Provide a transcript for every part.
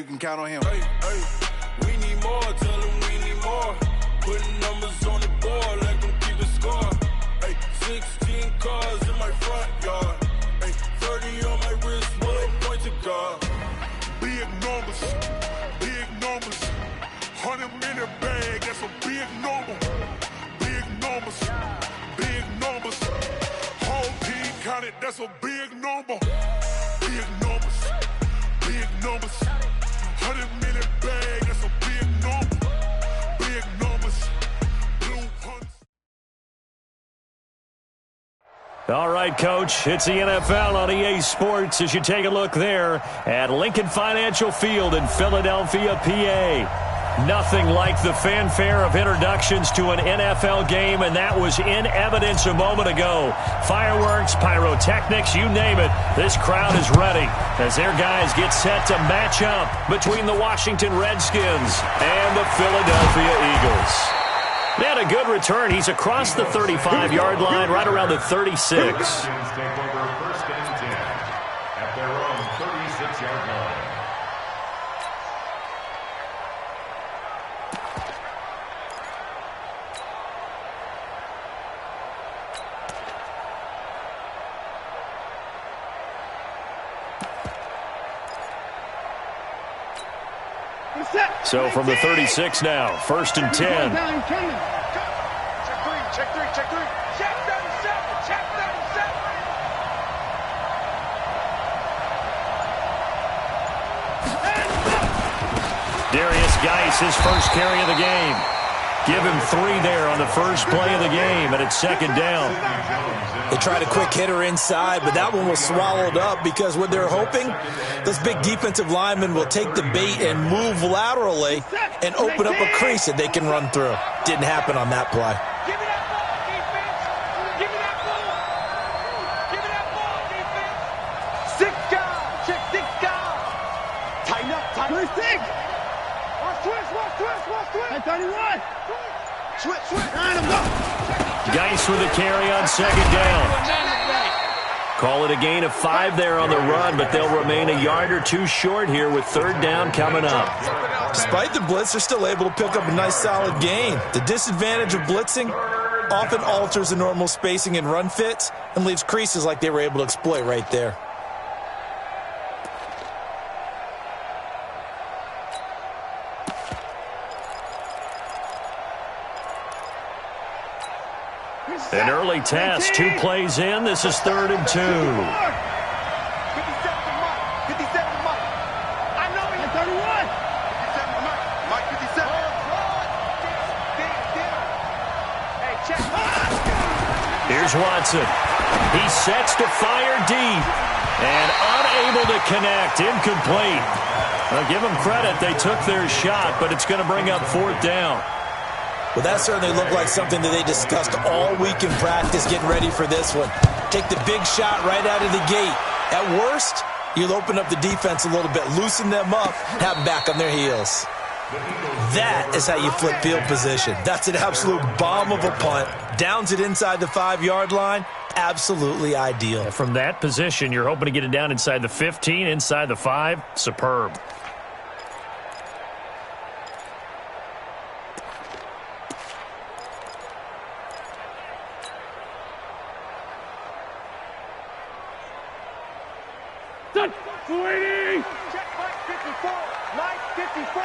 you can count on him. Hey, we need more, tell them we need more. Putting numbers on the board, let them keep it score. Hey, 16 cars in my front yard. Hey, 30 on my wrist, one point to God. Big numbers, 100 minute bag, that's a big number. Big numbers, whole team counted, that's a big number. Big numbers, 100 minute bag, that's a big number. Big numbers, blue hunts. All right, Coach, it's the NFL on EA Sports as you take a look there at Lincoln Financial Field in Philadelphia, PA. Nothing like the fanfare of introductions to an NFL game, and that was in evidence a moment ago. Fireworks, pyrotechnics, you name it. This crowd is ready as their guys get set to match up between the Washington Redskins and the Philadelphia Eagles. They had a good return. He's across the 35-yard line, right around the 36. Redskins take over first and 10 at their own 36-yard line. So from the 36 now, first and 10. Check three. Check 37. Darius Geis, his first carry of the game. Give him 3 there on the first play of the game, and it's second down. They tried a quick hitter inside, but that one was swallowed up because what they're hoping, those big defensive linemen will take the bait and move laterally and open up a crease that they can run through. Didn't happen on that play. Give me that ball, defense. Give me that ball. Give me that ball, defense. 6 guys. Check 6 guys. Tighten up. 6. Watch twist. Hey, 31. Switch. Line him up. Geis with a carry on second down. Call it a gain of 5 there on the run, but they'll remain a yard or 2 short here with third down coming up. Despite the blitz, they're still able to pick up a nice solid gain. The disadvantage of blitzing often alters the normal spacing and run fits and leaves creases like they were able to exploit right there. An early test, 2 plays in. This is third and 2. 57 to Mike. I know he's 31. 57 to Mike. Mike 57. Hey, check. Here's Watson. He sets to fire deep and unable to connect. Incomplete. Well, give them credit. They took their shot, but it's going to bring up fourth down. Well, that certainly looked like something that they discussed all week in practice getting ready for this one. Take the big shot right out of the gate. At worst, you'll open up the defense a little bit, loosen them up, have them back on their heels. That is how you flip field position. That's an absolute bomb of a punt. Downs it inside the 5-yard line. Absolutely ideal. From that position, you're hoping to get it down inside the 15, inside the 5. Superb. Sweetie! Check Mike 54. Mike 54.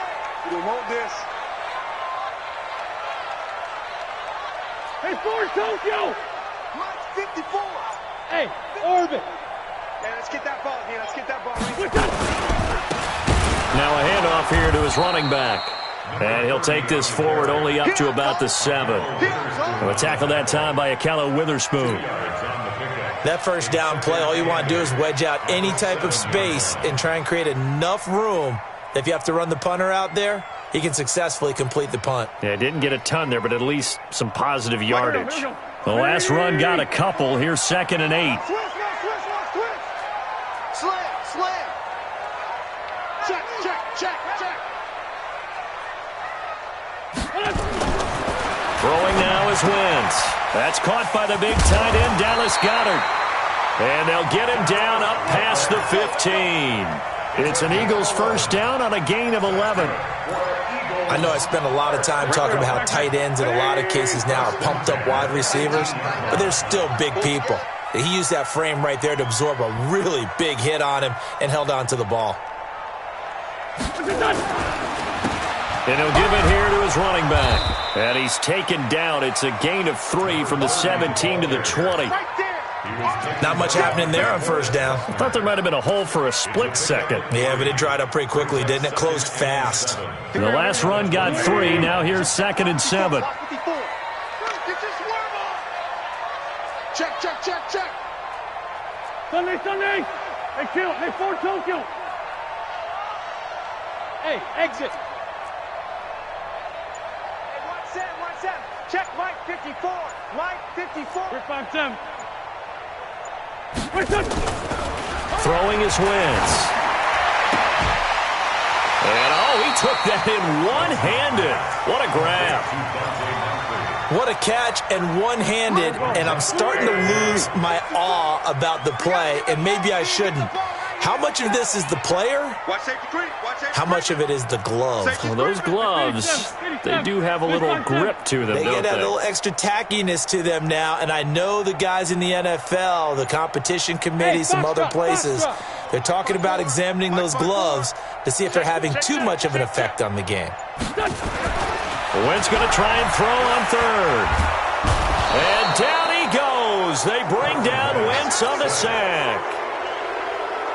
You want this. Hey, Force Tokyo! Mike 54. Hey, Orbit. Hey, let's get that ball here. Let's get that ball. Now a handoff here to his running back. And he'll take this forward only up to about the 7. A tackle that time by Akello Witherspoon. That first down play, all you want to do is wedge out any type of space and try and create enough room that if you have to run the punter out there, he can successfully complete the punt. Yeah, didn't get a ton there, but at least some positive yardage. The last run got a couple. Here's second and 8. Slam. Check. Throwing now is Wentz. That's caught by the big tight end, Dallas Goedert. And they'll get him down up past the 15. It's an Eagles first down on a gain of 11. I know I spend a lot of time talking about how tight ends in a lot of cases now are pumped up wide receivers, but they're still big people. He used that frame right there to absorb a really big hit on him and held on to the ball. And he'll give it here to his running back. And he's taken down. It's a gain of 3 from the 17 to the 20. Not much happening there on first down. I thought there might have been a hole for a split second. Yeah, but it dried up pretty quickly, didn't it? Closed fast. The last run got 3. Now here's 2nd and 7. Check, check, check, check. Sunday. Hey, kill. Hey, 4 Tokyo. Hey, exit. Hey, 1-7. Check Mike 54. Mike 54. We're 5-7. Throwing his Wentz. And, he took that in one-handed. What a grab. What a catch and one-handed, and I'm starting to lose my awe about the play, and maybe I shouldn't. How much of this is the player? How much of it is the glove? Well, those gloves, they do have a little grip to them, They don't get that they? little extra tackiness to them now, and I know the guys in the NFL, the competition committee, some other places, they're talking about examining those gloves to see if they're having too much of an effect on the game. Wentz going to try and throw on 3rd. And down he goes. They bring down Wentz on the sack.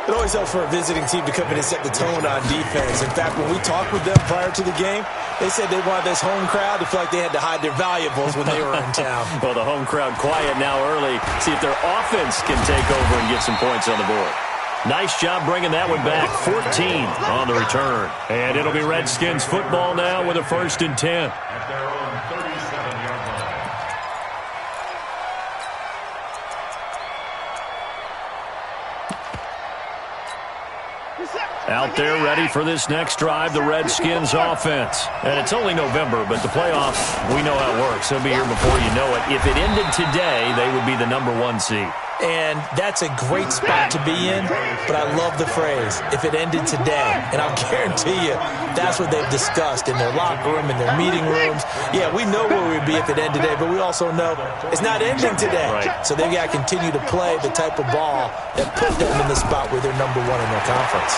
It always helps for a visiting team to come in and set the tone on defense. In fact, when we talked with them prior to the game, they said they wanted this home crowd to feel like they had to hide their valuables when they were in town. Well, the home crowd quiet now early. See if their offense can take over and get some points on the board. Nice job bringing that one back. 14 on the return. And it'll be Redskins football now with a 1st and 10. At their own 37-yard line. Out there ready for this next drive, the Redskins offense. And it's only November, but the playoffs, we know how it works. They'll be here before you know it. If it ended today, they would be the #1 seed. And that's a great spot to be in, but I love the phrase, if it ended today. And I'll guarantee you, that's what they've discussed in their locker room, in their meeting rooms. Yeah, we know where we'd be if it ended today, but we also know it's not ending today. Right. So they've got to continue to play the type of ball that put them in the spot where they're #1 in their conference.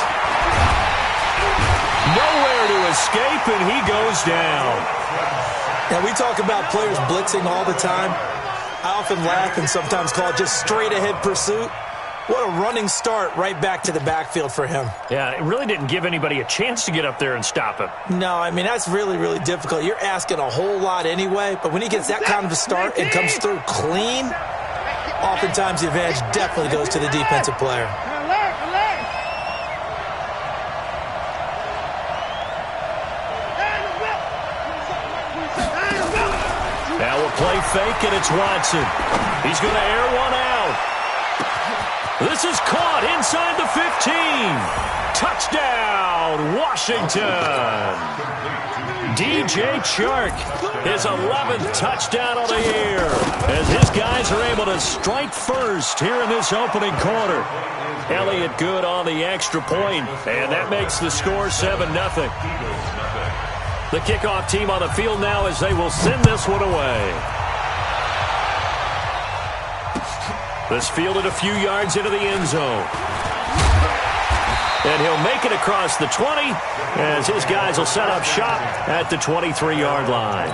Nowhere to escape, and he goes down. Now, we talk about players blitzing all the time. I often laugh and sometimes call it just straight-ahead pursuit. What a running start right back to the backfield for him. Yeah, it really didn't give anybody a chance to get up there and stop him. No, I mean, that's really, really difficult. You're asking a whole lot anyway, but when he gets that kind of a start and comes through clean, oftentimes the advantage definitely goes to the defensive player. Now we'll play fake, and it's Watson. He's going to air one out. This is caught inside the 15. Touchdown, Washington. DJ Chark, his 11th touchdown of the year, as his guys are able to strike first here in this opening quarter. Elliott good on the extra point, and that makes the score 7-0. The kickoff team on the field now as they will send this one away. This fielded a few yards into the end zone. And he'll make it across the 20 as his guys will set up shop at the 23-yard line.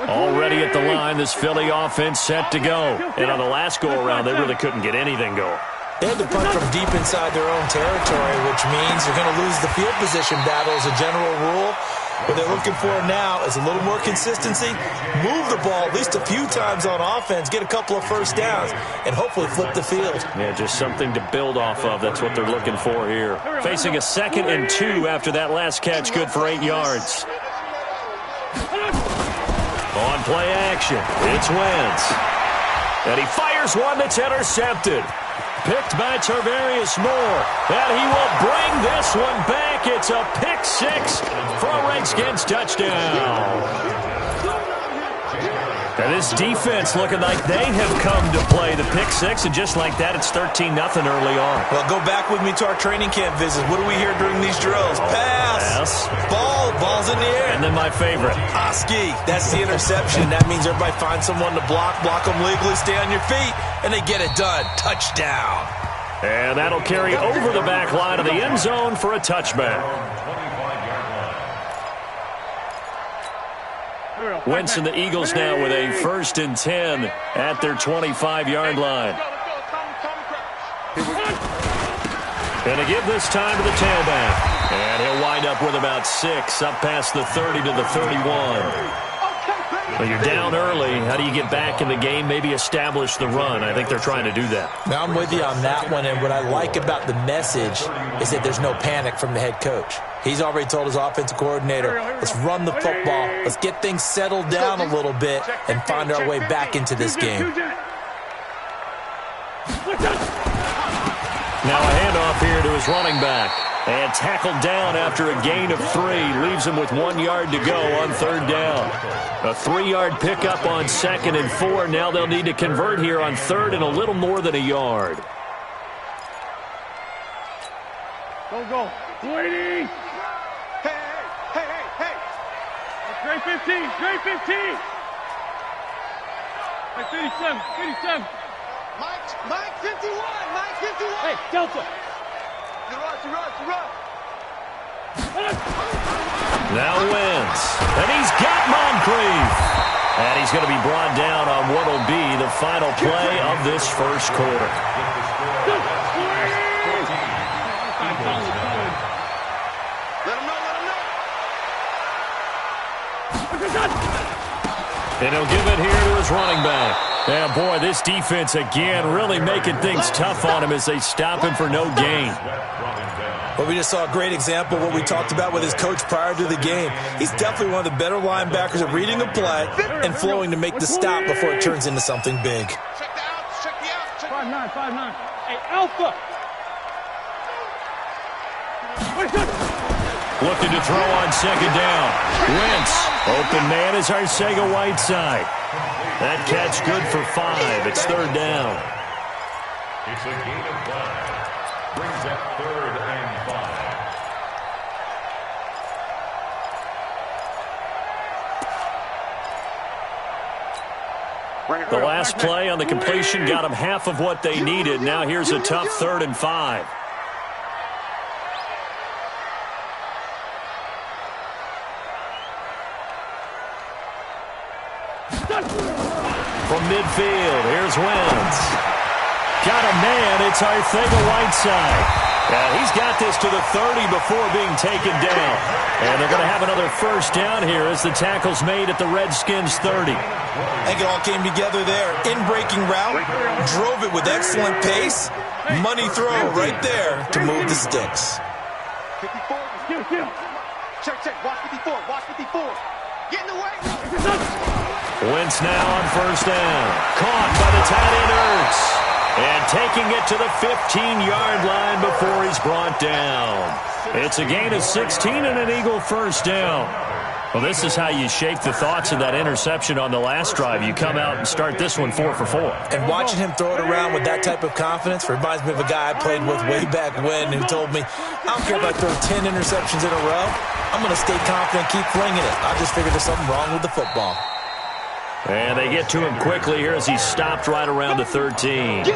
Already at the line, this Philly offense set to go. And on the last go-around, they really couldn't get anything going. They had to punt from deep inside their own territory, which means you're going to lose the field position battle as a general rule. What they're looking for now is a little more consistency, move the ball at least a few times on offense, get a couple of first downs, and hopefully flip the field. Yeah, just something to build off of. That's what they're looking for here. Facing a 2nd and 2 after that last catch, good for 8 yards. On play action, it's Wentz. And he fires one that's intercepted. Picked by Tarvarius Moore. And he will bring this one back. It's a pick 6 for a Redskins touchdown. And this defense looking like they have come to play. The pick six, and just like that, it's 13-0 early on. Well, go back with me to our training camp visit. What do we hear during these drills? Pass. Ball's in the air. And then my favorite. Oski, that's the interception. That means everybody finds someone to block them legally, stay on your feet, and they get it done. Touchdown. And that'll carry over the back line of the end zone for a touchback. Wentz and the Eagles now with a 1st and 10 at their 25-yard line. And a give this time to the tailback. And he'll wind up with about 6, up past the 30 to the 31. Well, you're down early. How do you get back in the game? Maybe establish the run. I think they're trying to do that. Now, I'm with you on that one, and what I like about the message is that there's no panic from the head coach. He's already told his offensive coordinator, let's run the football, let's get things settled down a little bit and find our way back into this game. Now a handoff here to his running back. And tackled down after a gain of 3. Leaves him with 1 yard to go on 3rd down. A 3-yard pickup on 2nd and 4. Now they'll need to convert here on 3rd and a little more than a yard. Go. 280. Hey. Straight 15. Hey, 57. Mike 51. Hey, Delta. You run. Now Wentz. And he's got Moncrief. And he's going to be brought down on what will be the final play of this first quarter. Let him know. And he'll give it here to his running back. Yeah, boy, this defense again really making things tough on him as they stop him for no gain. Well, we just saw a great example of what we talked about with his coach prior to the game. He's definitely one of the better linebackers at reading a play and flowing to make the stop before it turns into something big. Check the outs. 5'9". Hey, Alpha. Looking to throw on 2nd down. Wentz. Open man is Arcega-Whiteside. That catch good for 5. It's 3rd down. It's a gain of 5. Brings up 3rd and 5. The last play on the completion got them half of what they needed. Now here's a tough 3rd and 5. From midfield, here's Wentz. Got a man, it's Arcega-Whiteside. Yeah, he's got this to the 30 before being taken down. And they're going to have another 1st down here as the tackle's made at the Redskins 30. I think it all came together there. In-breaking route, drove it with excellent pace. Money throw right there to move the sticks. 54. Check. Watch 54. Get in the way. Wentz now on 1st down. Caught by the tight end Ertz. And taking it to the 15-yard line before he's brought down. It's a gain of 16 and an Eagle 1st down. Well, this is how you shake the thoughts of that interception on the last drive. You come out and start this one 4 for 4. And watching him throw it around with that type of confidence reminds me of a guy I played with way back when who told me, I don't care if I throw 10 interceptions in a row. I'm going to stay confident, keep flinging it. I just figured there's something wrong with the football. And they get to him quickly here as he stopped right around the 13. 2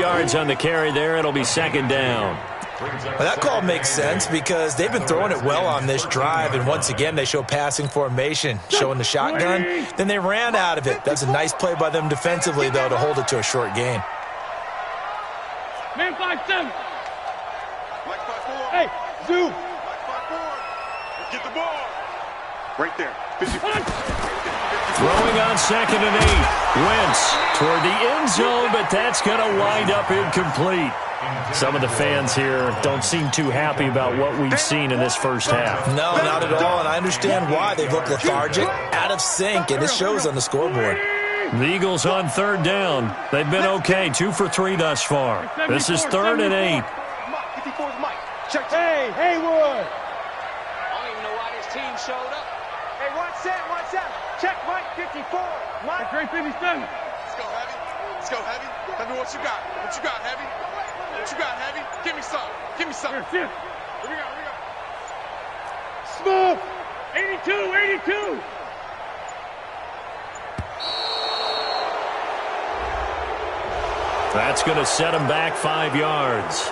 yards on the carry there. It'll be 2nd down. Well, that call makes sense because they've been throwing it well on this drive, and once again they show passing formation, showing the shotgun. Then they ran out of it. That's a nice play by them defensively, though, to hold it to a short gain. Man 5'7". Mike 5'4". Hey, Zoo. Mike 5'4". Get the ball. Right there. 50. Throwing on 2nd and 8. Wentz toward the end zone, but that's going to wind up incomplete. Some of the fans here don't seem too happy about what we've seen in this first half. No, not at all, and I understand why. They've looked lethargic, out of sync, and it shows on the scoreboard. The Eagles on 3rd down. They've been okay, 2 for 3 thus far. This is 3rd and 8. 54's Mike. Check. Hey, Haywood. I don't even know why this team showed up. Hey, watch that. Check, Mike, 54. Mike. Great 57. Let's go, Heavy. Let's go, Heavy. Tell me what you got. What you got, Heavy? What you got, Heavy? Give me some. Give me some. Here, Here we go, here we go. Smooth. 82, 82. That's going to set him back 5 yards.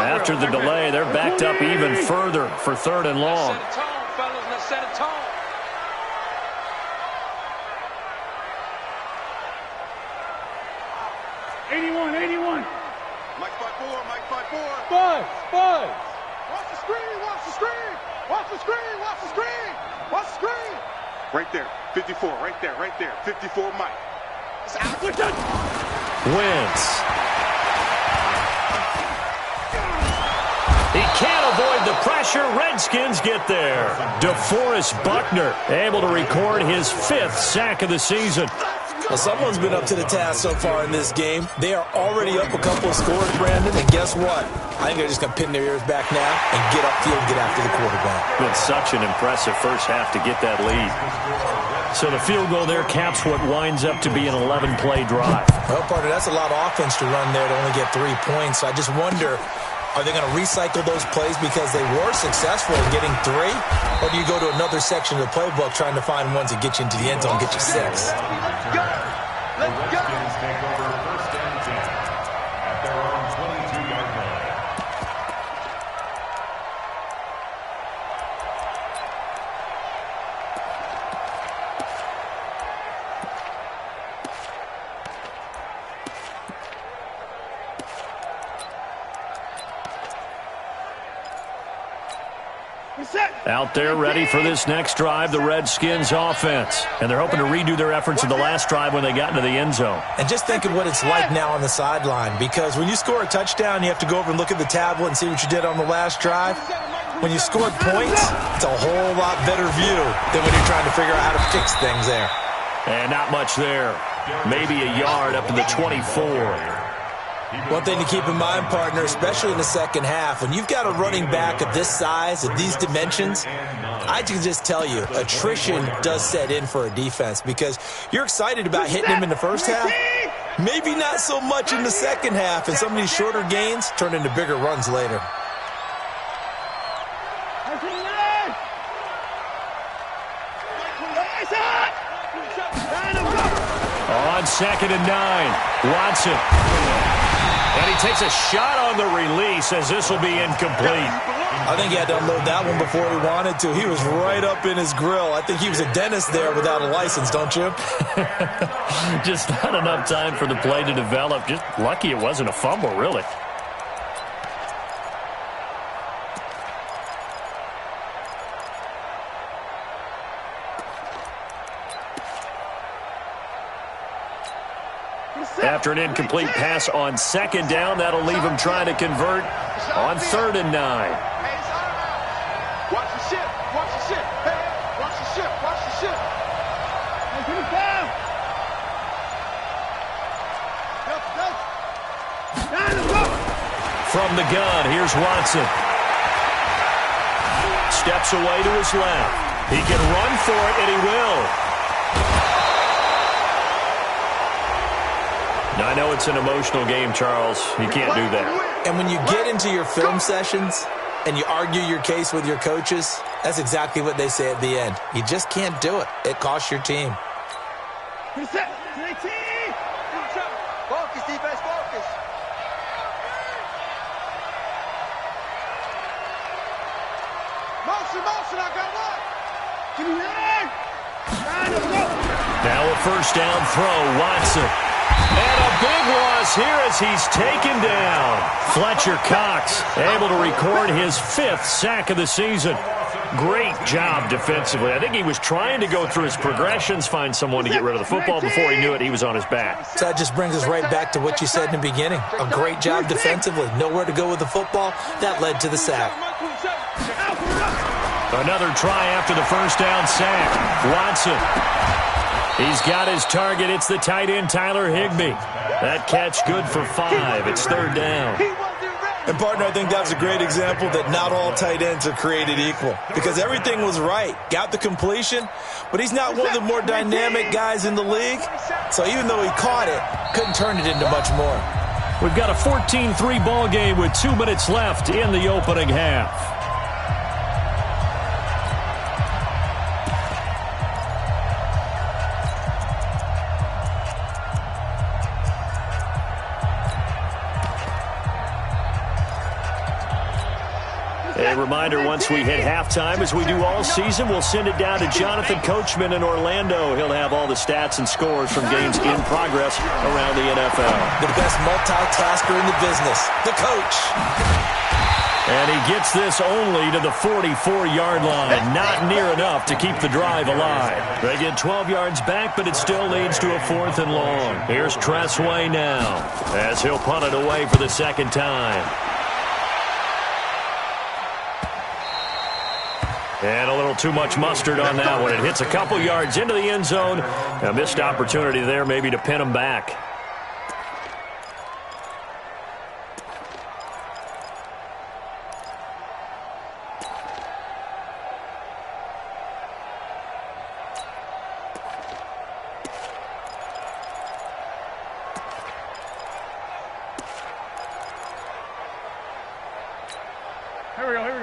After the delay, they're backed up even further for 3rd and long. Set a tone, fellas. Let's set a tone. Mike 5-4, Mike 5-4. Spud. Watch the screen, watch the screen. Watch the screen, watch the screen. Watch the screen. Right there, 54, right there. 54, Mike. It's out. Wins. He can't avoid the pressure. Redskins get there. DeForest Buckner able to record his 5th sack of the season. Well, someone's been up to the task so far in this game. They are already up a couple of scores, Brandon, and guess what? I think they're just going to pin their ears back now and get upfield and get after the quarterback. Been such an impressive first half to get that lead. So the field goal there caps what winds up to be an 11-play drive. Well, partner, that's a lot of offense to run there to only get 3 points. So I just wonder, are they going to recycle those plays because they were successful in getting 3? Or do you go to another section of the playbook trying to find ones that get you into the end zone and get you 6? Let's go. The Redskins take over 1st and 10 at their own 22-yard line. Out there ready for this next drive, the Redskins offense. And they're hoping to redo their efforts in the last drive when they got into the end zone. And just think of what it's like now on the sideline, because when you score a touchdown, you have to go over and look at the tablet and see what you did on the last drive. When you scored points, it's a whole lot better view than when you're trying to figure out how to fix things there. And not much there. Maybe a yard up to the 24. One thing to keep in mind, partner, especially in the second half, when you've got a running back of this size, of these dimensions, I can just tell you, attrition does set in for a defense because you're excited about hitting him in the first half. Maybe not so much in the second half, and some of these shorter gains turn into bigger runs later. On 2nd and 9, Watson. And he takes a shot on the release as this will be incomplete. I think he had to unload that one before he wanted to. He was right up in his grill. I think he was a dentist there without a license, don't you? Just not enough time for the play to develop. Just lucky it wasn't a fumble, really. After an incomplete pass on 2nd down, that'll leave him trying to convert on 3rd and 9. Watch the ship. Watch the ship. Hey, watch the ship. Watch the ship. From the gun, here's Watson. Steps away to his left. He can run for it, and he will. Now, I know it's an emotional game, Charles. You can't do that. And when you get into your film sessions and you argue your case with your coaches, that's exactly what they say at the end. You just can't do it. It costs your team. Focus, defense, focus. Motion, I got one. Give me that. Now a 1st down throw, Watson. And a big loss here as he's taken down. Fletcher Cox able to record his 5th sack of the season. Great job defensively. I think he was trying to go through his progressions, find someone to get rid of the football. Before he knew it, he was on his back. So that just brings us right back to what you said in the beginning. A great job defensively. Nowhere to go with the football. That led to the sack. Another try after the 1st down sack. Watson. He's got his target. It's the tight end, Tyler Higbee. That catch good for 5. It's 3rd down. He wasn't ready. And, partner, I think that's a great example that not all tight ends are created equal because everything was right. Got the completion, but he's not one of the more dynamic guys in the league. So even though he caught it, couldn't turn it into much more. We've got a 14-3 ball game with 2 minutes left in the opening half. A reminder, once we hit halftime, as we do all season, we'll send it down to Jonathan Coachman in Orlando. He'll have all the stats and scores from games in progress around the NFL. The best multitasker in the business, the coach. And he gets this only to the 44-yard line. Not near enough to keep the drive alive. They get 12 yards back, but it still leads to a 4th and long. Here's Tressway now, as he'll punt it away for the second time. And a little too much mustard on that one. It hits a couple yards into the end zone. A missed opportunity there maybe to pin him back.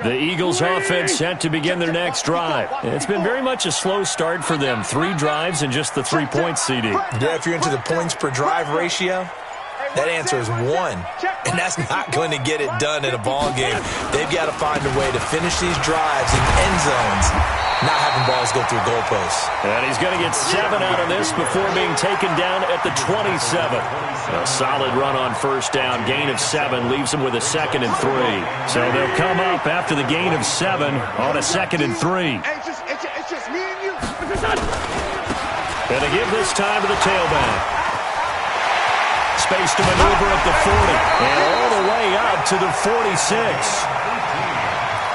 The Eagles offense set to begin their next drive. It's been very much a slow start for them. 3 drives and just the 3 points, CD. Yeah, if you're into the points per drive ratio, that answer is 1. And that's not going to get it done in a ball game. They've got to find a way to finish these drives in end zones, not having balls go through goalposts. And he's going to get 7 out of this before being taken down at the 27. A solid run on first down. Gain of 7 leaves him with a 2nd and 3. So they'll come up after the gain of 7 on a 2nd and 3. It's just me and you. And they give this time to the tailback. Space to maneuver at the 40. And all the way up to the 46.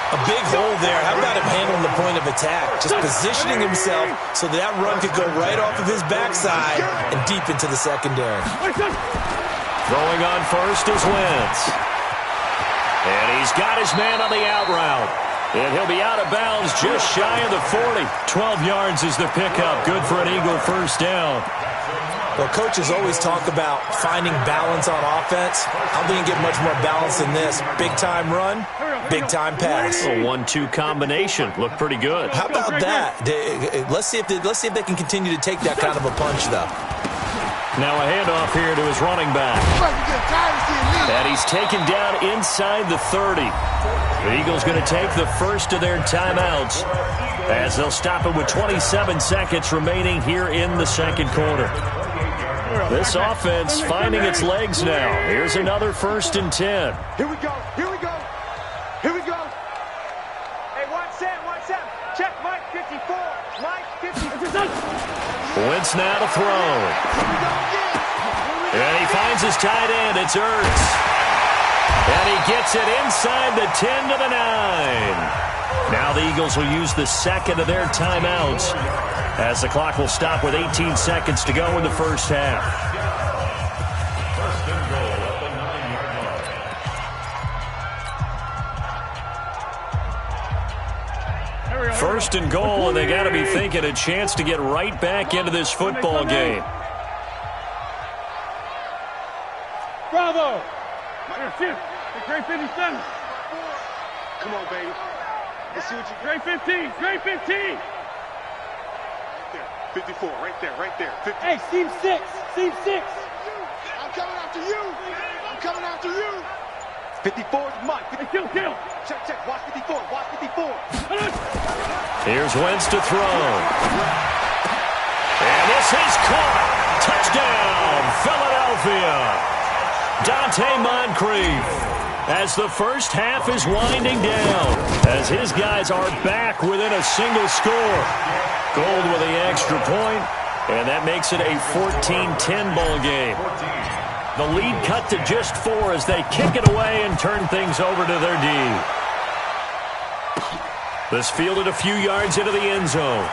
A big hole there. How about him handling the point of attack? Just positioning himself so that run could go right off of his backside and deep into the secondary. Throwing on first is Wentz. And he's got his man on the out route. And he'll be out of bounds just shy of the 40. 12 yards is the pickup. Good for an Eagle first down. Well, coaches always talk about finding balance on offense. I don't think you get much more balance than this. Big-time run, big-time pass. A 1-2 combination. Looked pretty good. How about that? Let's see if they can continue to take that kind of a punch, though. Now a handoff here to his running back. And he's taken down inside the 30. The Eagles going to take the first of their timeouts as they'll stop it with 27 seconds remaining here in the second quarter. This offense finding its legs now. Here's another 1st and 10. Here we go. Here we go. Here we go. Hey, watch Sam. Check Mike 54. Mike 54. Wentz now to throw. And he finds his tight end. It's Ertz. And he gets it inside the 10 to the 9. Now the Eagles will use the second of their timeouts as the clock will stop with 18 seconds to go in the first half. First and goal at the 9-yard line. First and goal, and they got to be thinking a chance to get right back into this football game. Bravo! Shift. Great 57. Come on, baby. Let's see what you... Great 15. Great 15. 54, right there. 50. Hey, seam 6. Seam 6. I'm coming after you. 54 is Mike. Hey, kill. Check. Watch 54. Here's Wentz to throw. And this is caught. Touchdown, Philadelphia. Dante Moncrief. As the first half is winding down, as his guys are back within a single score. Gold with the extra point, and that makes it a 14-10 ball game. The lead cut to just 4 as they kick it away and turn things over to their D. This fielded a few yards into the end zone.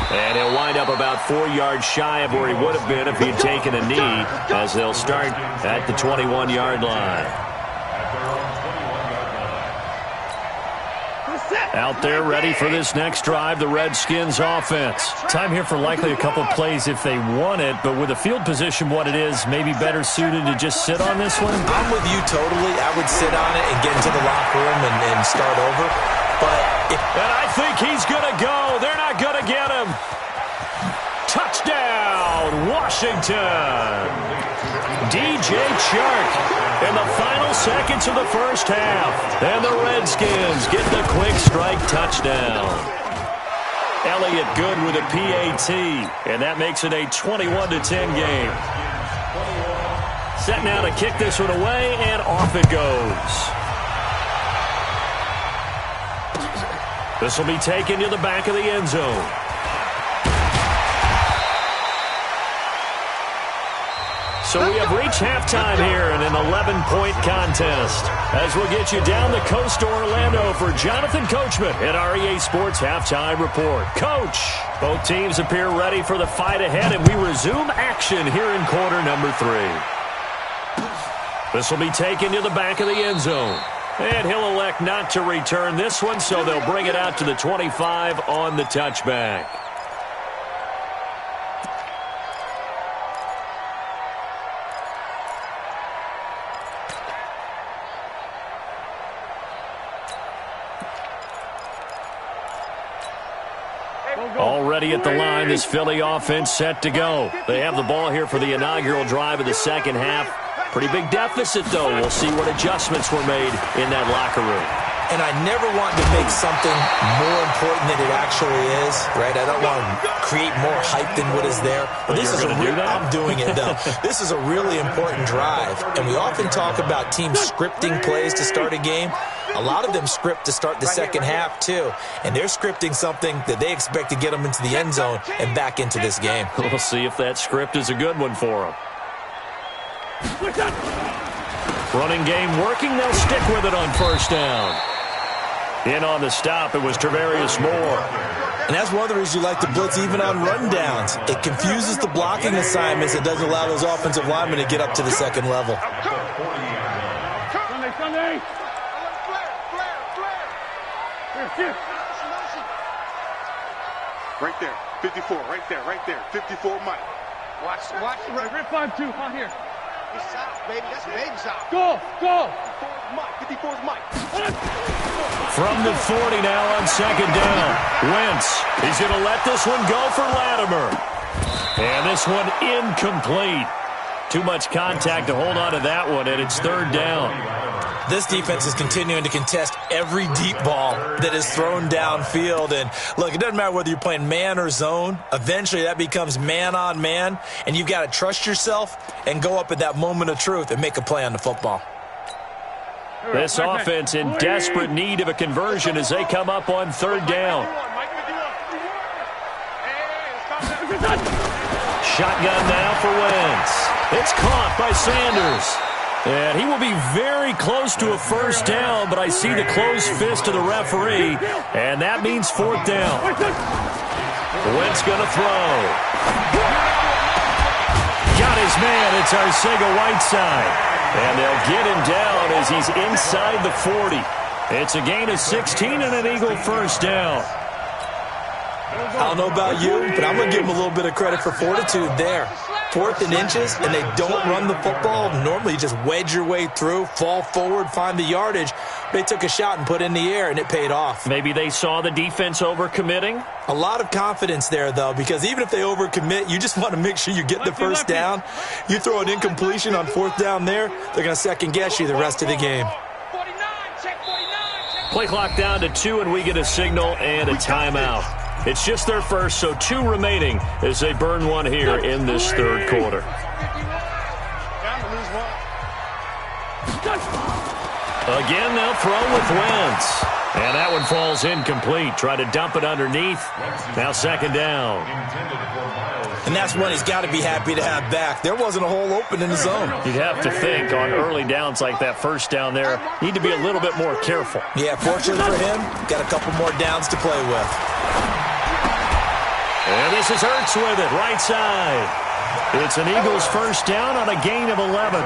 And he'll wind up about 4 yards shy of where he would have been if he'd taken a knee, as they'll start at the 21-yard line. their own 21-yard line. Out there ready for this next drive, the Redskins offense. Time here for likely a couple plays if they want it, but with the field position what it is, maybe better suited to just sit on this one? I'm with you totally. I would sit on it and get into the locker room and start over. And I think he's going to go. They're not going to get him. Touchdown, Washington. DJ Chark in the final seconds of the first half. And the Redskins get the quick strike touchdown. Elliott good with a PAT. And that makes it a 21-10 game. Set now to kick this one away, and off it goes. This will be taken to the back of the end zone. So we have reached halftime here in an 11-point contest. As we'll get you down the coast to Orlando for Jonathan Coachman at our EA Sports Halftime Report. Coach, both teams appear ready for the fight ahead, and we resume action here in quarter number 3. This will be taken to the back of the end zone. And he'll elect not to return this one, so they'll bring it out to the 25 on the touchback. Already at the line, this Philly offense set to go. They have the ball here for the inaugural drive of the second half. Pretty big deficit, though. We'll see what adjustments were made in that locker room. And I never want to make something more important than it actually is, right? I don't want to create more hype than what is there. But this is I'm doing it, though. This is a really important drive. And we often talk about teams scripting plays to start a game. A lot of them script to start the second half, too. And they're scripting something that they expect to get them into the end zone and back into this game. We'll see if that script is a good one for them. Running game working. They'll stick with it on first down. In on the stop, it was Travarius Moore. And that's one of the reasons you like to blitz even on rundowns. It confuses the blocking assignments. It doesn't allow those offensive linemen to get up to the second level. Sunday. Right there, 54, right there, 54 Mike. Watch the right. Rip 5-2, on here. It's south, baby, that's baby south. Go! 54's Mike. From the 40 now on second down. Wentz, he's going to let this one go for Latimer. And this one incomplete. Too much contact to hold on to that one, and it's third down. This defense is continuing to contest every deep ball that is thrown downfield. And, look, it doesn't matter whether you're playing man or zone. Eventually that becomes man on man, and you've got to trust yourself and go up at that moment of truth and make a play on the football. This offense in desperate need of a conversion as they come up on third down. Shotgun now for Wentz. It's caught by Sanders. And he will be very close to a first down, but I see the closed fist of the referee, and that means fourth down. Wentz going to throw. Got his man. It's Arcega-Whiteside. And they'll get him down as he's inside the 40. It's a gain of 16 and an Eagle first down. I don't know about you, but I'm going to give them a little bit of credit for fortitude there. 4th and inches, and they don't run the football. Normally, you just wedge your way through, fall forward, find the yardage. They took a shot and put it in the air, and it paid off. Maybe they saw the defense overcommitting? A lot of confidence there, though, because even if they overcommit, you just want to make sure you get the first down. You throw an incompletion on 4th down there, they're going to second-guess you the rest of the game. Play clock down to 2, and we get a signal and a timeout. It's just their first, so 2 remaining as they burn one here in this third quarter. Again, they'll throw with Wentz. And that one falls incomplete. Try to dump it underneath. Now second down. And that's one he's got to be happy to have back. There wasn't a hole open in the zone. You'd have to think on early downs like that first down there, need to be a little bit more careful. Yeah, fortunately for him, got a couple more downs to play with. And this is Hurts with it, right side. It's an Eagles first down on a gain of 11.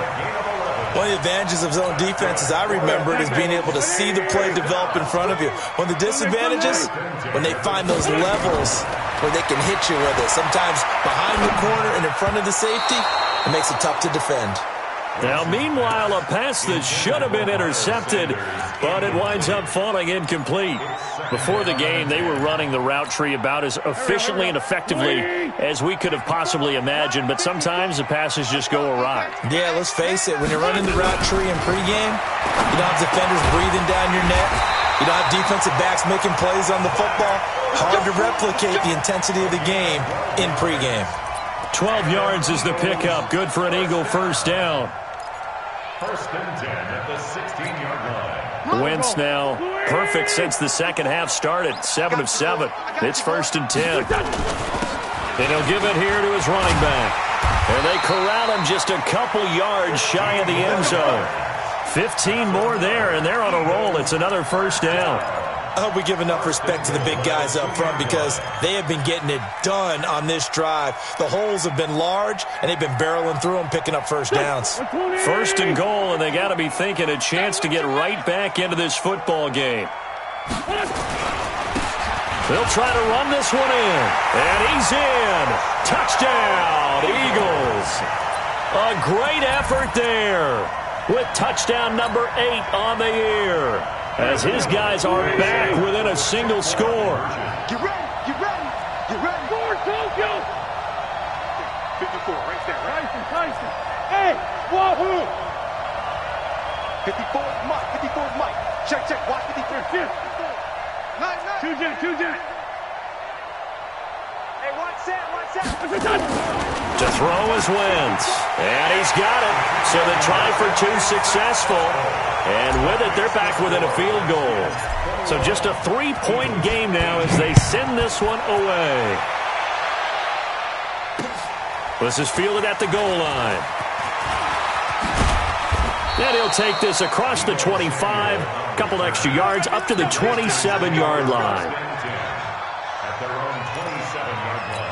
One of the advantages of zone defense, as I remember it, is being able to see the play develop in front of you. One of the disadvantages, when they find those levels where they can hit you with it. Sometimes behind the corner and in front of the safety, it makes it tough to defend. Now, meanwhile, a pass that should have been intercepted, but it winds up falling incomplete. Before the game, they were running the route tree about as efficiently and effectively as we could have possibly imagined, but sometimes the passes just go awry. Yeah, let's face it, when you're running the route tree in pregame, you don't have defenders breathing down your neck. You don't have defensive backs making plays on the football. Hard to replicate the intensity of the game in pregame. 12 yards is the pickup. Good for an Eagle first down. First and 10 at the 16-yard line. Wentz now perfect since the second half started. 7 of 7. It's first and 10. And he'll give it here to his running back. And they corral him just a couple yards shy of the end zone. 15 more there, and they're on a roll. It's another first down. I hope we give enough respect to the big guys up front because they have been getting it done on this drive. The holes have been large, and they've been barreling through them, picking up first downs. First and goal, and they got to be thinking a chance to get right back into this football game. They'll try to run this one in, and he's in. Touchdown, Eagles. A great effort there with touchdown number 8 on the year, as his guys are back within a single score. Get ready, get ready, get ready. Score, Tokyo! 54, right there, right? Tyson. Hey, wahoo! 54 is Mike, 54 is Mike. Check, check, watch 54. Two jet. Hey, watch that. To throw is Wentz, and he's got it. So the try for 2 successful, and with it, they're back within a field goal. So just a 3-point game now as they send this one away. This is fielded at the goal line. And he'll take this across the 25, couple extra yards, up to the 27-yard line. At their own 27-yard line.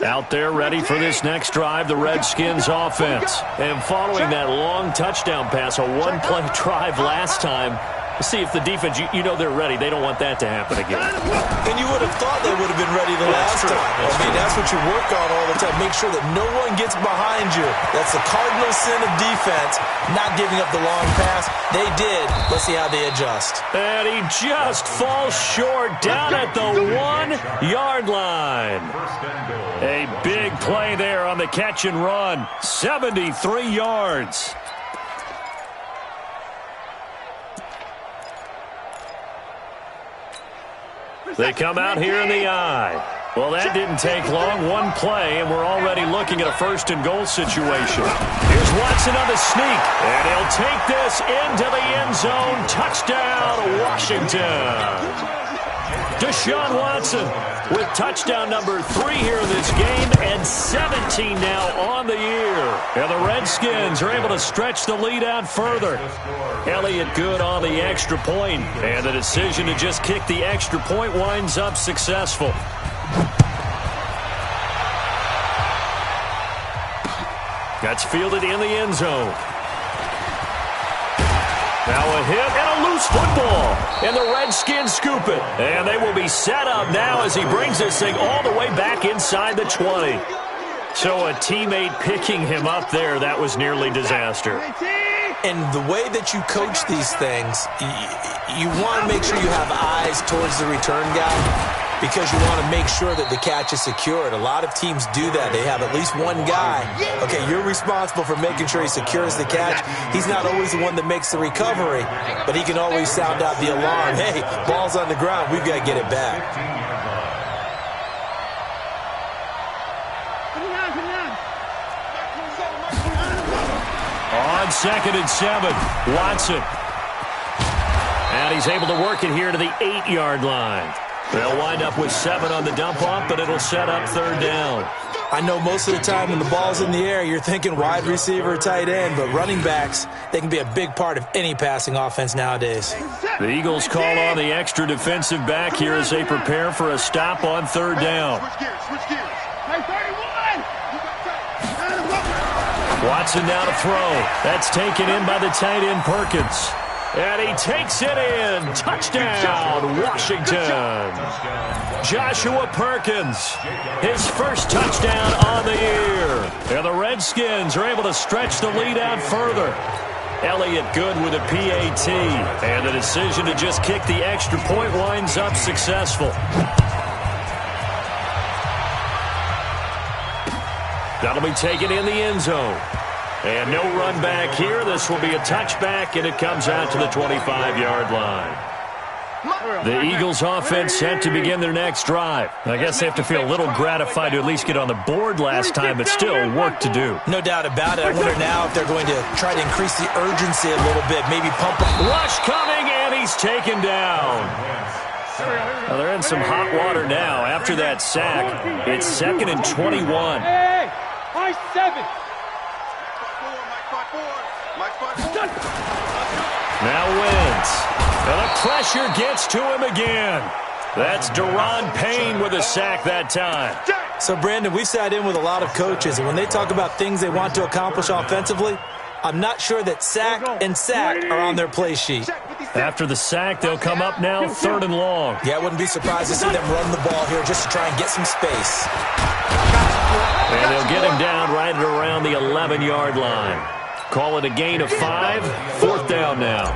Out there ready for this next drive, the Redskins offense. And following that long touchdown pass, a one-play drive last time, let's see if the defense, you know they're ready. They don't want that to happen again. And you would have thought they would have been ready the last time. I mean, that's what you work on all the time. Make sure that no one gets behind you. That's the cardinal sin of defense, not giving up the long pass. They did. Let's see how they adjust. And he just falls short down at the 1-yard line. A big play there on the catch and run. 73 yards. They come out here in the eye. Well, that didn't take long. One play, and we're already looking at a first and goal situation. Here's Watson on the sneak, and he'll take this into the end zone. Touchdown, Washington. Deshaun Watson with touchdown number 3 here in this game, and 17 now on the year. And the Redskins are able to stretch the lead out further. Elliott good on the extra point, and the decision to just kick the extra point winds up successful. That's fielded in the end zone. Now a hit and a loose football. And the Redskins scoop it. And they will be set up now as he brings this thing all the way back inside the 20. So a teammate picking him up there, that was nearly disaster. And the way that you coach these things, you want to make sure you have eyes towards the return guy because you want to make sure that the catch is secured. A lot of teams do that. They have at least one guy. Okay, you're responsible for making sure he secures the catch. He's not always the one that makes the recovery, but he can always sound out the alarm. Hey, ball's on the ground. We've got to get it back. On 2nd and 7, Watson. And he's able to work it here to the 8-yard line. They'll wind up with 7 on the dump-off, but it'll set up 3rd down. I know most of the time when the ball's in the air, you're thinking wide receiver, tight end, but running backs, they can be a big part of any passing offense nowadays. The Eagles call on the extra defensive back here as they prepare for a stop on third down. Watson now to throw. That's taken in by the tight end Perkins. And he takes it in. Touchdown, Washington. Joshua Perkins, his first touchdown on the year. And the Redskins are able to stretch the lead out further. Elliott good with a PAT. And the decision to just kick the extra point winds up successful. That'll be taken in the end zone. And no run back here. This will be a touchback, and it comes out to the 25-yard line. The Eagles offense set to begin their next drive. I guess they have to feel a little gratified to at least get on the board last time, but still work to do. No doubt about it. I wonder now if they're going to try to increase the urgency a little bit, maybe pump up. Rush coming, and he's taken down. Well, they're in some hot water now after that sack. It's 2nd and 21. Hey, I 7. Now Wentz. And the pressure gets to him again. That's Daron Payne with a sack that time. So, Brandon, we've sat in with a lot of coaches, and when they talk about things they want to accomplish offensively, I'm not sure that sack and sack are on their play sheet. After the sack, they'll come up now 3rd and long. Yeah, I wouldn't be surprised to see them run the ball here just to try and get some space. And they'll get him down right at around the 11-yard line. Call it a gain of 5, 4th down now.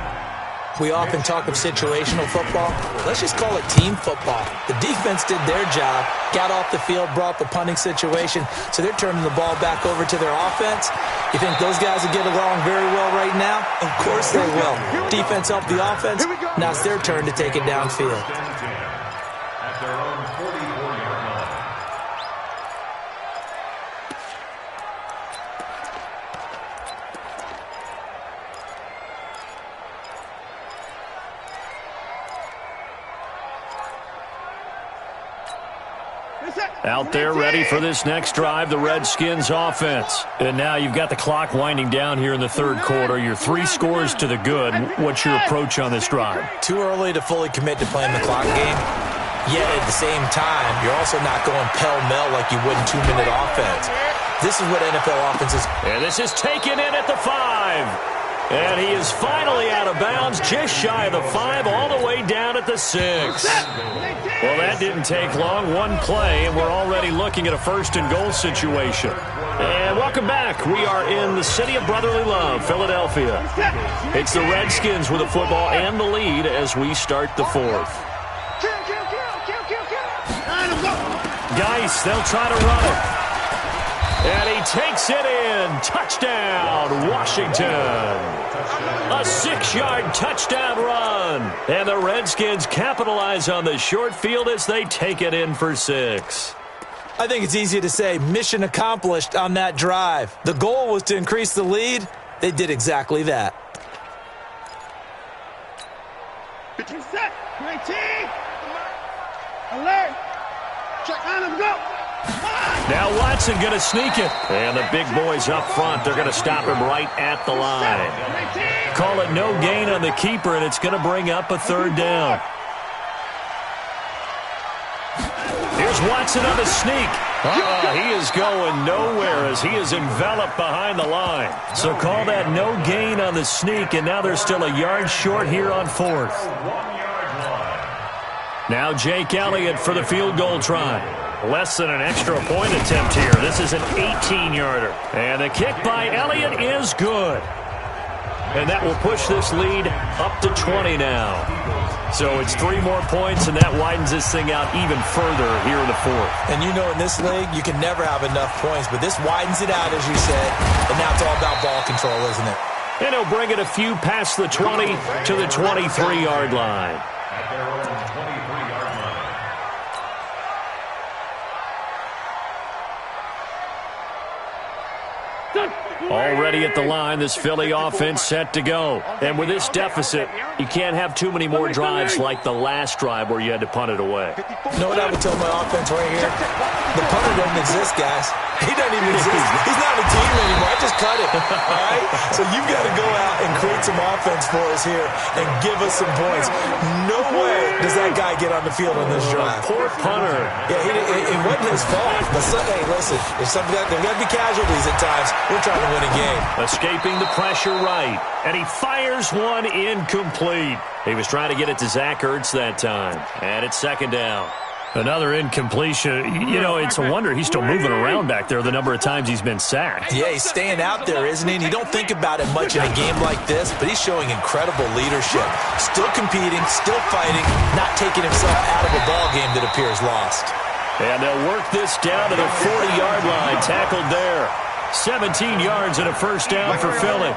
We often talk of situational football. Let's just call it team football. The defense did their job, got off the field, brought the punting situation, so they're turning the ball back over to their offense. You think those guys will get along very well right now? Of course they will. Defense helped the offense. Now it's their turn to take it downfield. At their own 44-yard line. Out there ready for this next drive, the Redskins offense. And now you've got the clock winding down here in the 3rd quarter. You're 3 scores to the good. What's your approach on this drive? Too early to fully commit to playing the clock game. Yet at the same time, you're also not going pell-mell like you would in 2-minute offense. This is what NFL offenses. And this is taken in at the 5. And he is finally out of bounds, just shy of the 5, all the way down at the 6. Well, that didn't take long. One play, and we're already looking at a 1st and goal situation. And welcome back. We are in the city of brotherly love, Philadelphia. It's the Redskins with the football and the lead as we start the 4th. Geis, they'll try to run it. And he takes it in. Touchdown, Washington. A 6-yard touchdown run. And the Redskins capitalize on the short field as they take it in for 6. I think it's easy to say mission accomplished on that drive. The goal was to increase the lead. They did exactly that. 15 set. 19. Alert. Check on him. Go. Now Watson going to sneak it. And the big boys up front, they're going to stop him right at the line. Call it no gain on the keeper, and it's going to bring up a 3rd down. Here's Watson on the sneak. He is going nowhere as he is enveloped behind the line. So call that no gain on the sneak, and now they're still a yard short here on 4th. Now Jake Elliott for the field goal try. Less than an extra point attempt here. This is an 18-yarder. And the kick by Elliott is good. And that will push this lead up to 20 now. So it's 3 more points, and that widens this thing out even further here in the 4th. And you know in this league, you can never have enough points, but this widens it out, as you said. And now it's all about ball control, isn't it? And he'll bring it a few past the 20 to the 23-yard line. At their own 23-yard line. Already at the line, this Philly offense set to go. And with this deficit, you can't have too many more drives like the last drive where you had to punt it away. You know what I would tell my offense right here? The punter doesn't exist, guys. He doesn't even exist. He's not a team anymore. I just cut it, all right? So you've got to go out and create some offense for us here and give us some points. No way does that guy get on the field on this drive. Poor punter. Yeah, it wasn't his fault. But hey, listen, there's got to be casualties at times. We're trying to win a game. Escaping the pressure right. And he fires one incomplete. He was trying to get it to Zach Ertz that time. And it's second down. Another incompletion. You know, it's a wonder he's still moving around back there the number of times he's been sacked. Yeah, he's staying out there, isn't he? And you don't think about it much in a game like this, but he's showing incredible leadership. Still competing, still fighting, not taking himself out of a ball game that appears lost. And they'll work this down to the 40-yard line. Tackled there. 17 yards and a first down for Philly.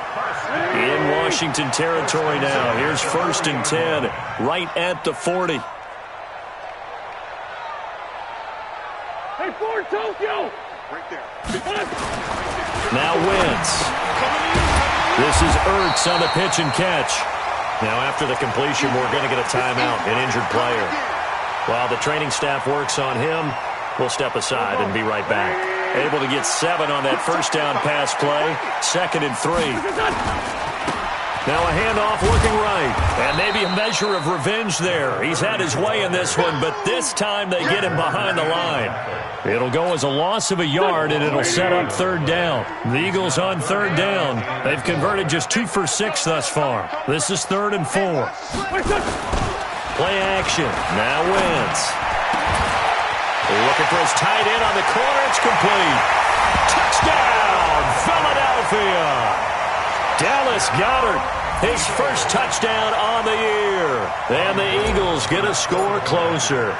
In Washington territory now. Here's 1st and 10 right at the 40. Hey, Ford, Tokyo! Right there. Now Wentz. This is Ertz on the pitch and catch. Now after the completion, we're going to get a timeout, an injured player. While the training staff works on him, we'll step aside and be right back. Able to get 7 on that first down pass play. 2nd and 3. Now a handoff working right. And maybe a measure of revenge there. He's had his way in this one, but this time they get him behind the line. It'll go as a loss of a yard, and it'll set up 3rd down. The Eagles on 3rd down. They've converted just 2 for 6 thus far. This is 3rd and 4. Play action. Now Wentz. Looking for his tight end on the corner. It's complete. Touchdown, Philadelphia. Dallas Goedert, his first touchdown on the year. And the Eagles get a score closer.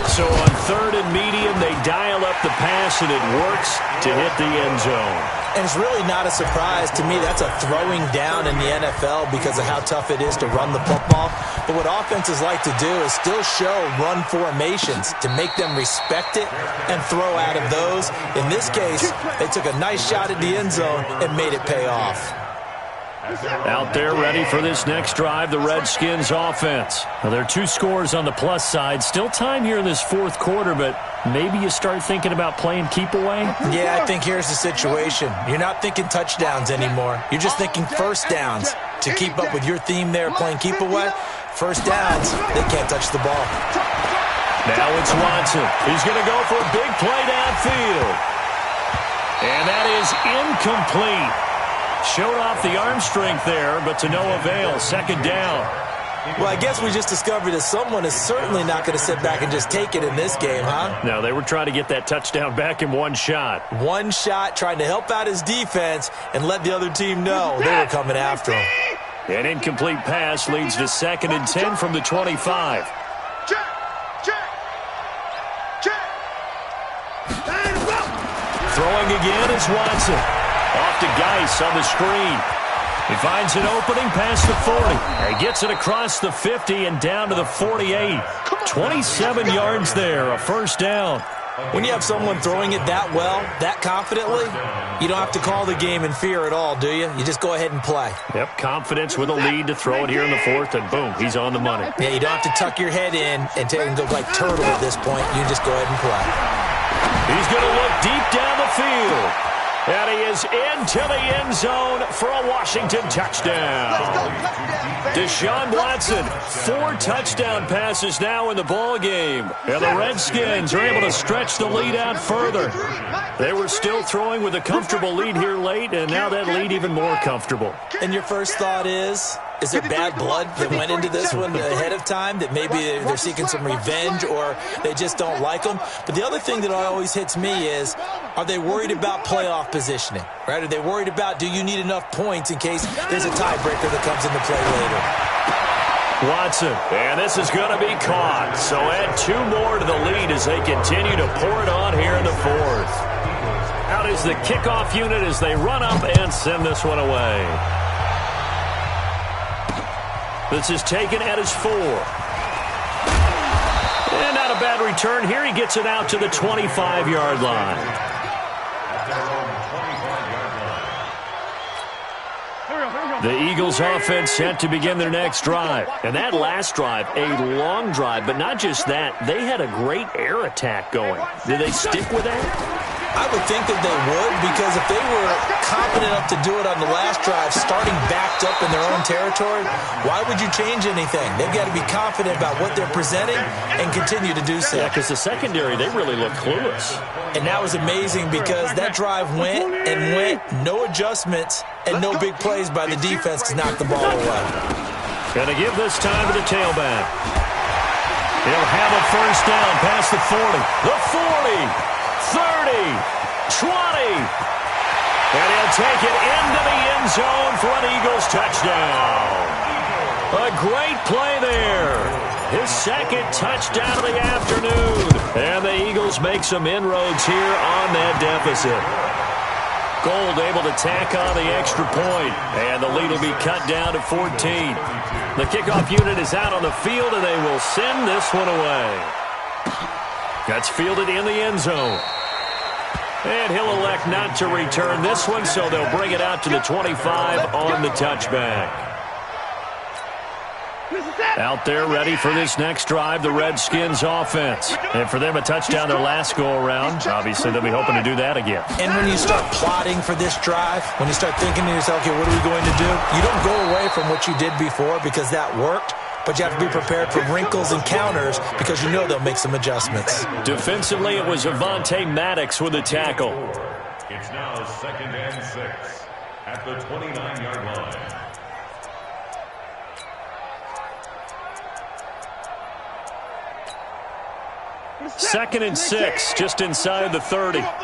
So on 3rd and medium, they dial up the pass, and it works to hit the end zone. And it's really not a surprise to me. That's a throwing down in the NFL because of how tough it is to run the football. But what offenses like to do is still show run formations to make them respect it and throw out of those. In this case, they took a nice shot at the end zone and made it pay off. Out there ready for this next drive, the Redskins offense. Now, there are 2 scores on the plus side. Still time here in this 4th quarter, but maybe you start thinking about playing keep away? Yeah, I think here's the situation. You're not thinking touchdowns anymore. You're just thinking first downs. To keep up with your theme there, playing keep away, first downs, they can't touch the ball. Now it's Watson. He's going to go for a big play downfield. And that is incomplete. Showed off the arm strength there, but to no avail. 2nd down. Well, I guess we just discovered that someone is certainly not going to sit back and just take it in this game, huh? No, they were trying to get that touchdown back in one shot. One shot, trying to help out his defense and let the other team know they were coming after him. An incomplete pass leads to 2nd and 10 from the 25. Throwing again is Watson. Off to Geis on the screen. He finds an opening past the 40. He gets it across the 50 and down to the 48. 27 yards there, a first down. When you have someone throwing it that well, that confidently, you don't have to call the game in fear at all, do you? You just go ahead and play. Yep, confidence with a lead to throw it here in the 4th, and boom, he's on the money. Yeah, you don't have to tuck your head in and take and go like turtle at this point. You just go ahead and play. He's going to look deep down the field. And he is into the end zone for a Washington touchdown. Deshaun Watson, 4 touchdown passes now in the ball game. And the Redskins are able to stretch the lead out further. They were still throwing with a comfortable lead here late, and now that lead even more comfortable. And your first thought is there bad blood that went into this one ahead of time, that maybe they're seeking some revenge or they just don't like them? But the other thing that always hits me is, are they worried about playoff positioning? Right? Are they worried about, do you need enough points in case there's a tiebreaker that comes into play later? Watson, and this is going to be caught. So add 2 more to the lead as they continue to pour it on here in the 4th. Out is the kickoff unit as they run up and send this one away. This is taken at his 4. And not a bad return here. He gets it out to the 25-yard line. The Eagles offense set to begin their next drive. And that last drive, a long drive, but not just that. They had a great air attack going. Did they stick with that? I would think that they would, because if they were confident enough to do it on the last drive, starting backed up in their own territory, why would you change anything? They've got to be confident about what they're presenting and continue to do so. Yeah, because the secondary, they really looked clueless. And that was amazing because that drive went and went, no adjustments, and no big plays by the defense to knock the ball away. Going to give this time to the tailback. He'll have a first down past the 40, the 40. 30, 20, and he'll take it into the end zone for an Eagles touchdown. A great play there. His second touchdown of the afternoon. And the Eagles make some inroads here on that deficit. Gold able to tack on the extra point, and the lead will be cut down to 14. The kickoff unit is out on the field, and they will send this one away. That's fielded in the end zone. And he'll elect not to return this one, so they'll bring it out to the 25 on the touchback. Out there ready for this next drive, the Redskins offense. And for them, a touchdown their last go-around. Obviously, they'll be hoping to do that again. And when you start plotting for this drive, when you start thinking to yourself, okay, what are we going to do? You don't go away from what you did before because that worked. But you have to be prepared for wrinkles and counters because you know they'll make some adjustments. Defensively, it was Avonte Maddox with a tackle. It's now 2nd and 6 at the 29-yard line. Second and 6, just inside the 30. Now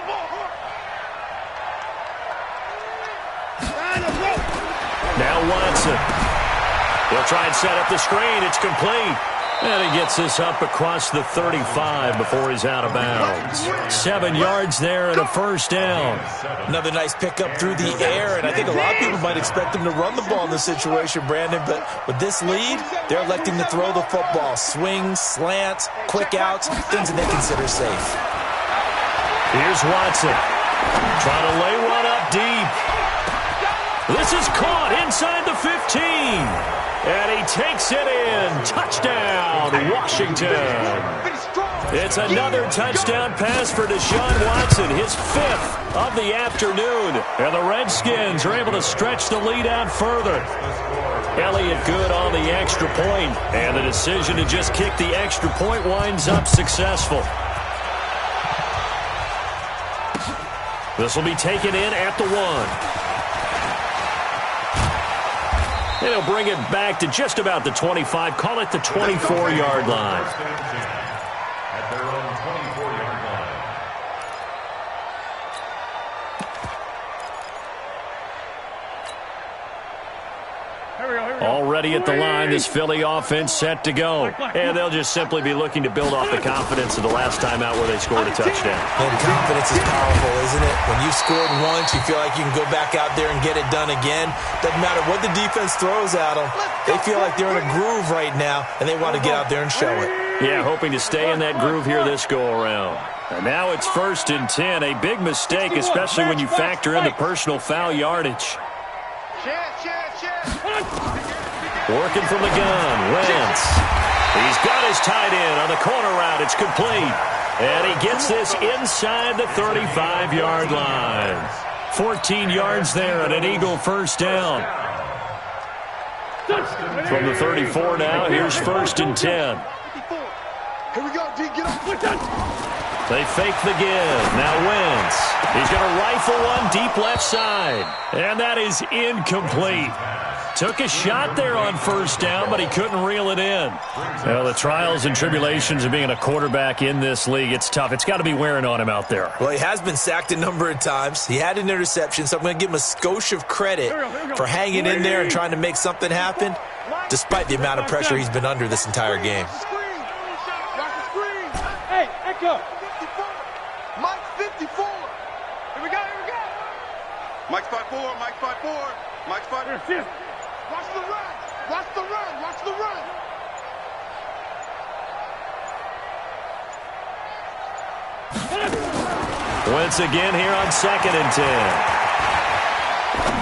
Watson. He'll try and set up the screen. It's complete. And he gets this up across the 35 before he's out of bounds. 7 yards there and a first down. Another nice pickup through the air, and I think a lot of people might expect him to run the ball in this situation, Brandon, but with this lead, they're electing to throw the football. Swings, slants, quick outs, things that they consider safe. Here's Watson. Trying to lay one up deep. This is caught inside the 15. And he takes it in. Touchdown, Washington. It's another touchdown pass for Deshaun Watson, his 5th of the afternoon. And the Redskins are able to stretch the lead out further. Elliott good on the extra point. And the decision to just kick the extra point winds up successful. This will be taken in at the 1. And he'll bring it back to just about the 25. Call it the 24-yard line. At their own 24-yard line. Already at the line, this Philly offense set to go. And they'll just simply be looking to build off the confidence of the last time out where they scored a touchdown. And confidence is powerful, isn't it? When you've scored once, you feel like you can go back out there and get it done again. Doesn't matter what the defense throws at them. They feel like they're in a groove right now, and they want to get out there and show it. Yeah, hoping to stay in that groove here this go-around. And now it's 1st and 10. A big mistake, especially when you factor in the personal foul yardage. Working from the gun, Wentz. He's got his tight end on the corner route. It's complete. And he gets this inside the 35-yard line. 14 yards there and an Eagle first down. From the 34 now, here's 1st and 10. Here we go, D. Get up. They fake the give. Now Wentz. He's going to rifle one deep left side. And that is incomplete. Took a shot there on first down, but he couldn't reel it in. Well, the trials and tribulations of being a quarterback in this league, it's tough. It's got to be wearing on him out there. Well, he has been sacked a number of times. He had an interception, so I'm going to give him a skosh of credit for hanging in there and trying to make something happen, despite the amount of pressure he's been under this entire game. Hey, Echo. 54. Mike 54. Here we go, here we go. Mike's 5'4", Mike's 5'4", Mike's 5'4". Watch the run, watch the run, watch the run. Once again here on 2nd and 10.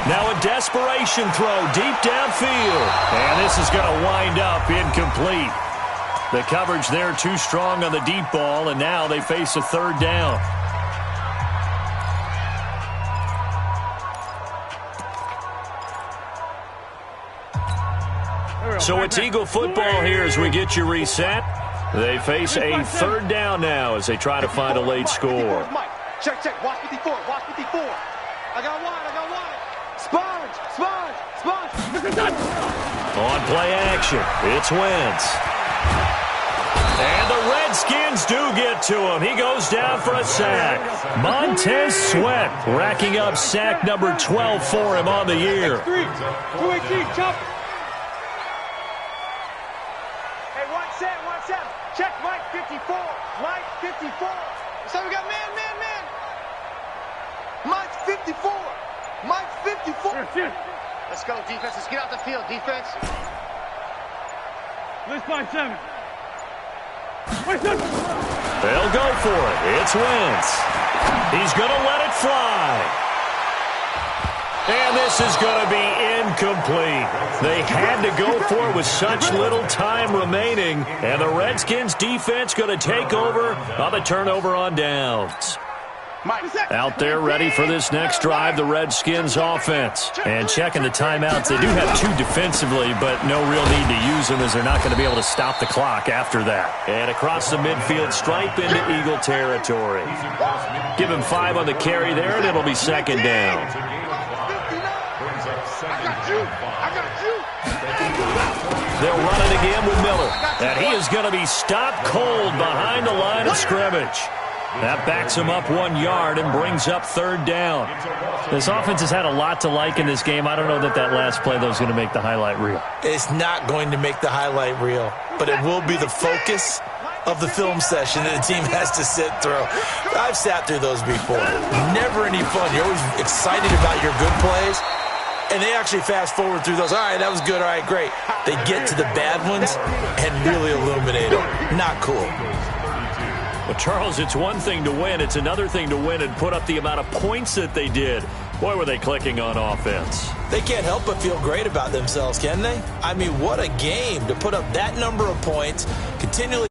Now a desperation throw deep downfield. And this is going to wind up incomplete. The coverage there too strong on the deep ball, and now they face a third down. So it's Eagle football here as we get you reset. They face a third down now as they try to find a late score. Check, check. Watch 54. Watch 54. I got one. Sponge. On play action, it's Wentz. And the Redskins do get to him. He goes down for a sack. Montez Sweat racking up sack number 12 for him on the year. 218, chop. Hey, 1-7. Check Mike 54. Mike 54. So we got man. Mike's 54. Mike's 54. Let's go, defense. Let's get out the field, defense. Let's find 7. They'll go for it. It's Wentz. He's going to let it fly. And this is going to be incomplete. They had to go for it with such little time remaining. And the Redskins defense going to take over on the turnover on downs. Out there ready for this next drive, the Redskins offense. And checking the timeouts. They do have 2 defensively, but no real need to use them as they're not going to be able to stop the clock after that. And across the midfield stripe into Eagle territory. Give him 5 on the carry there, and it'll be second down. I got you. They'll run it again with Miller. And he is going to be stopped cold behind the line of scrimmage. That backs him up 1 yard and brings up third down. This offense has had a lot to like in this game. I don't know that last play, though, is going to make the highlight reel. It's not going to make the highlight reel, but it will be the focus of the film session that the team has to sit through. I've sat through those before. Never any fun. You're always excited about your good plays, and they actually fast forward through those. All right, that was good. All right, great. They get to the bad ones and really illuminate them. Not cool. Well, Charles, it's one thing to win. It's another thing to win and put up the amount of points that they did. Boy, were they clicking on offense. They can't help but feel great about themselves, can they? I mean, what a game to put up that number of points, continually.